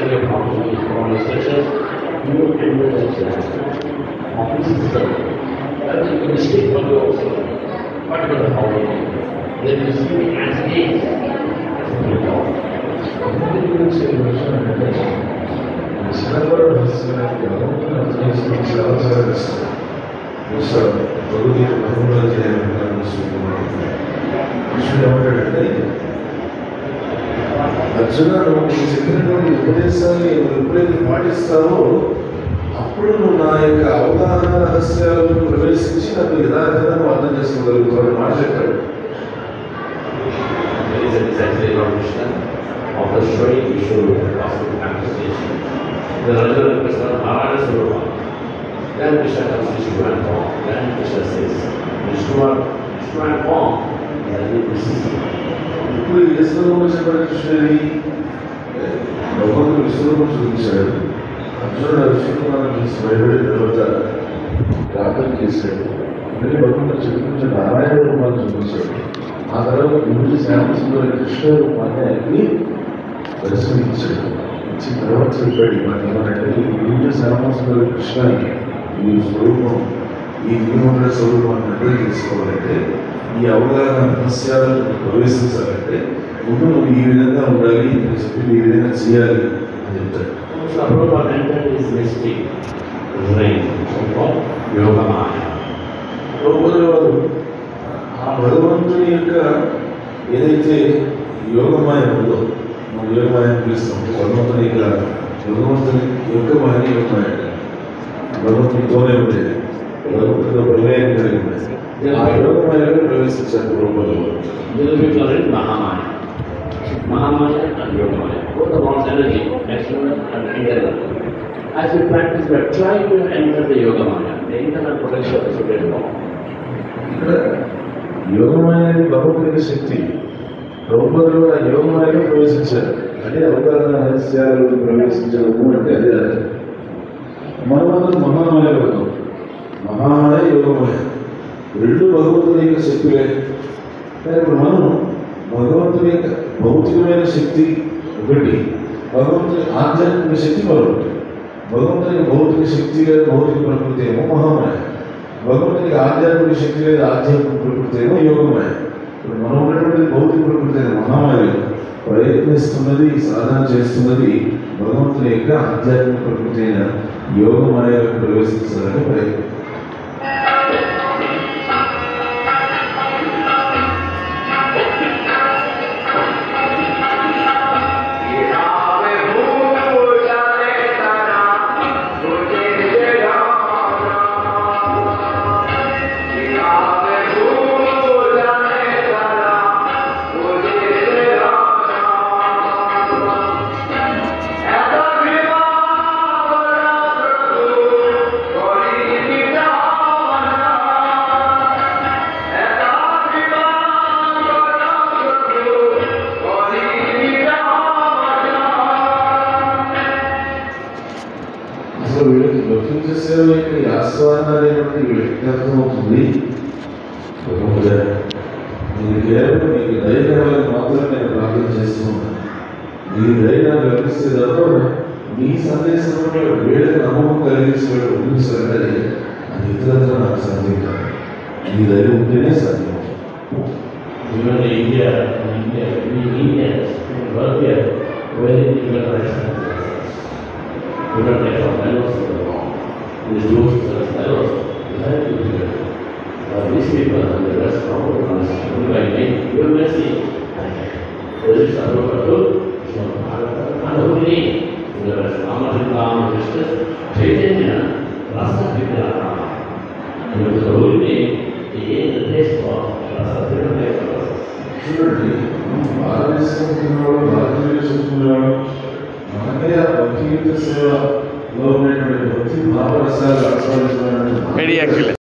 study of philosophy from researchers, you will enter that office system. That is a mistake for you also. What about the following? Then you see the anti-age as a result. Arjuna నువ్వు చెప్పినటువంటి ఉపదేశాన్ని ఎప్పుడైతే పాటిస్తావో అప్పుడు నువ్వు నా యొక్క అవగాహన రహస్యాలను ప్రవేశించి నాకు యథార్థంగా నువ్వు అర్థం చేసుకోగలుగుతావు మాట చెప్పాడు. After showing Vishnu cosmic manifestation, the Rajana Krishna Narayana Swarupa, then Krishna comes to Vishnu and form. Then Krishna says, Vishnu and form is a new system. ఇప్పుడు ఏ స్వరూపం చెప్పాడు కృష్ణుడి భగవంతుడు విశ్వరూపం చూపించాడు. అర్జునుడు విశ్వరూపాన్ని చూసి భయపడిన తర్వాత ప్రార్థన చేశాడు. మళ్ళీ భగవంతుడు చూపించి నారాయణ రూపాన్ని చూపించాడు. ఆ తర్వాత గురుజీ శ్యామసుందర కృష్ణ రూపాన్ని ఆయనకి దర్శనమిచ్చాడు. ఇచ్చిన తర్వాత చెప్పాడు మనకి ఏమనంటే గురుజీ శ్యామసుందర కృష్ణ ఈ స్వరూపం ఈ దీనుల స్వరూపాన్ని అర్థం చేసుకోవాలంటే ఈ అవగాహన రహస్యాలను ప్రవేశించాలంటే ముందు నువ్వు ఈ విధంగా ఉండాలి అని చెప్పి ఈ విధంగా చేయాలి అని చెప్తాడు. వారు ఆ భగవంతుని యొక్క ఏదైతే యోగమాయ ఉందో మనం యోగమాయం పిలుస్తాం. భగవంతుని యొక్క యోగమాయ భగవంతునితోనే ఉండేది. భగవంతుడితో ప్రళయం కలిగి ఉండేది. ఆ యోగమాయలో ప్రవేశించారు రూపంలో. Mahamaya. Mahamaya and Yogamaya. Both are one's energy, external and internal. As you practice, you are trying to enter the Yogamaya. The internal potential is very low. ఇక్కడ యోగమాయ అనేది భగవంతుని శక్తి. రూపంలో ఆ యోగమాయలో ప్రవేశించారు. అదే అవగాహన రహస్యాలు ప్రవేశించడము అంటే అదే మనమందరం మహామాయలో ఉన్నాం. మహామాయ యోగమాయ రెండు భగవంతుని యొక్క శక్తులే. కానీ ఇప్పుడు మనం భగవంతుని యొక్క భౌతికమైన శక్తి ఒకటి, భగవంతుని ఆధ్యాత్మిక శక్తి మరొకటి. భగవంతుని భౌతిక శక్తి లేదా భౌతిక ప్రకృతి ఏమో మహామాయ, భగవంతునికి ఆధ్యాత్మిక శక్తి లేదా ఆధ్యాత్మిక ప్రకృతి ఏమో యోగమాయ. ఇప్పుడు మనం ఉన్నటువంటి భౌతిక ప్రకృతి అయిన మహామాయ ప్రయత్నిస్తున్నది, సాధన చేస్తున్నది భగవంతుని యొక్క ఆధ్యాత్మిక ప్రకృతి అయిన యోగమాయకు ప్రవేశించాలని ప్రయత్నం. వీళ్ళకి భక్తులు చేసే ఈ ఆస్వాదన అనేటువంటి వీళ్ళకి అర్థమవుతుంది. మీరు కేవలం మీకు దైవాలకు మాత్రం నేను ప్రార్థన చేస్తూ ఉన్నాను. మీ దైవాన్ని లభిస్తే తప్ప మీ సందేశంలో వీళ్ళకి నమ్మకం కలిగించి వీళ్ళు ఉంచాలంటే అది ఇతరులతో నాకు సాధ్యం కాదు. మీ దైవం ఉంటేనే సాధ్యం. We don't take our fellows to the law. These rules to the fellows, we have to do it. These people and the rest of us, by name, you will see. This is a group of good, so and only the rest of Rama, justice, Chaitanya, Rasa Vidyarama. And with the holy name, he gave the taste for Rasa Vidyarama. చూడండి, భారతదేశంలో భారతదేశంలో మనకే ఆ భక్తి సేవలో ఉన్నటువంటి భక్తి భావరసాలు ఆస్వాదించడానికి